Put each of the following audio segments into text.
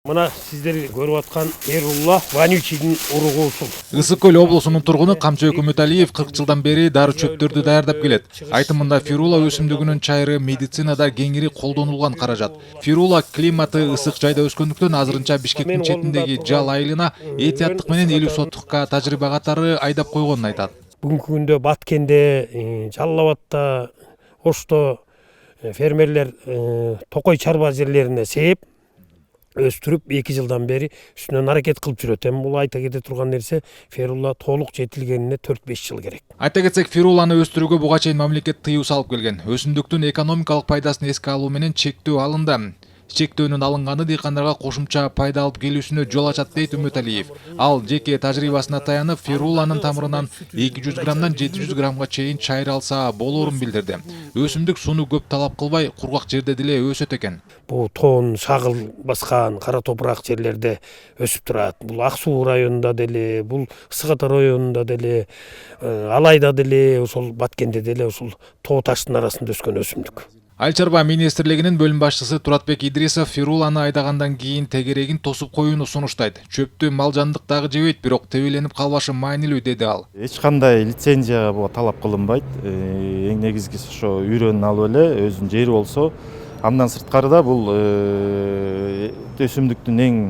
Мына сиздер көрүп аткан Эрулла вонючийдин уругу ушул. Ысык көл облусунун тургуну Камчы Өкмөталиев 40 жылдан бери дары чөптөрдү даярдап келет. Айтымында фирула өсүмдүгүнүн чайры медицинада кеңири колдонулган каражат. Фирула климаты ысык жайда өскөндүктөн азырынча Бишкектин четиндеги Жал айылына этияттык менен 50 сотукка тажрыйба катары айдап койгонун айтат. Бүгүнкү күндө Баткенде, Жалал Абадта, Ошто фермерлер токой чарба жерлерине сээп өстүрүп 2 жылдан бери үстүнөн аракет кылып жүрөт. Эми бул айта кете турган нерсе, фирула толук жетилгенине 4-5 жыл керек. Айта кетсек, фируланы өстүрүүгө буга чейин мамлекет тыюу салып келген. Өсүмдүктүн экономикалык пайдасын эске алуу менен чектөө алынды. Чектөөнүн алынганы дыйкандарга кошумча пайда алып келүүсүнө жол ачат дейт Үмөталиев. Ал жеке тажрыйбасына таянып, фируланын тамырынан 200 граммдан 700 граммга чейин чайыр алса болоорун билдирди. Өсүмдүк сууну көп талап кылбай, кургак жерде деле өсөт экен. Бул тоон, шагыл баскан, кара топурак жерлерде өсүп турат. Бул Ак Суу районунда деле, бул Ысык Ата районунда деле, Алайда деле, ошол Баткенде деле ушул тоо таштын арасында өскөн өсүмдүк. Айыл чарба министрлигинин бөлүм башчысы Туратбек Идрисов фируланы айдагандан кийин тегерегин тосуп коюуну сунуштайт. Чөптү мал жандык дагы жебейт, бирок тебеленип калбашы маанилүү, деди ал. Эч кандай лицензияга буга талап кылынбайт. Эң негизгиси ошо үйрөнүн алып эле өзүнүн жери болсо, андан сырткарыда бул өсүмдүктүн эң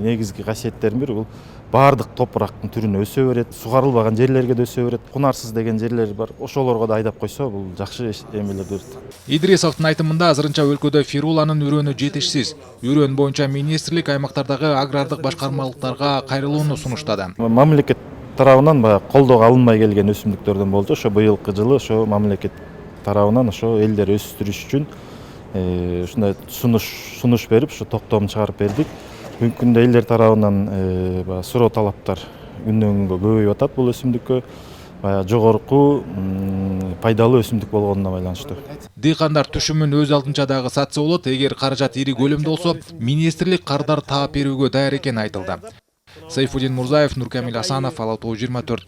негизги касиеттеринин бири бул баардык топурактын түрүнө өсө берет, сугарылбаган жерлерге да өсө берет. Кунарсыз деген жерлер бар. Ошолорго да айдап койсо, бул жакшы эмелер берет. Идрисовдун айтымында азырынча өлкөдө фируланын үрөнү жетишсиз. Үрөн боюнча министрлик аймактардагы агрардык башкармалыктарга кайрылууну сунуштады. Мамлекет тарабынан баягы колдоого алынбай келген өсүмдүктөрдөн болчу. Ошо быйылкы жылы ошо мамлекет тарабынан ошо элдер өстүрүш үчүн ушундай сунуш берип, ошо токтомун чыгарып бердик. Бүгүнкү күндө элдер тарабынан суроо талаптар күндөн күнгө көбөйүп атат бул өсүмдүккө. Жогорку пайдалуу өсүмдүк болгонуна байланыштуу. Дыйкандар түшүмүн өз алдынча дагы сатса болот. Эгер каражат ири көлөмдө болсо, министрлик кардар таап берүүгө даяр экени айтылды. Сайфудин Мурзаев, Нуркамил Асанов, Ала Тоо 24.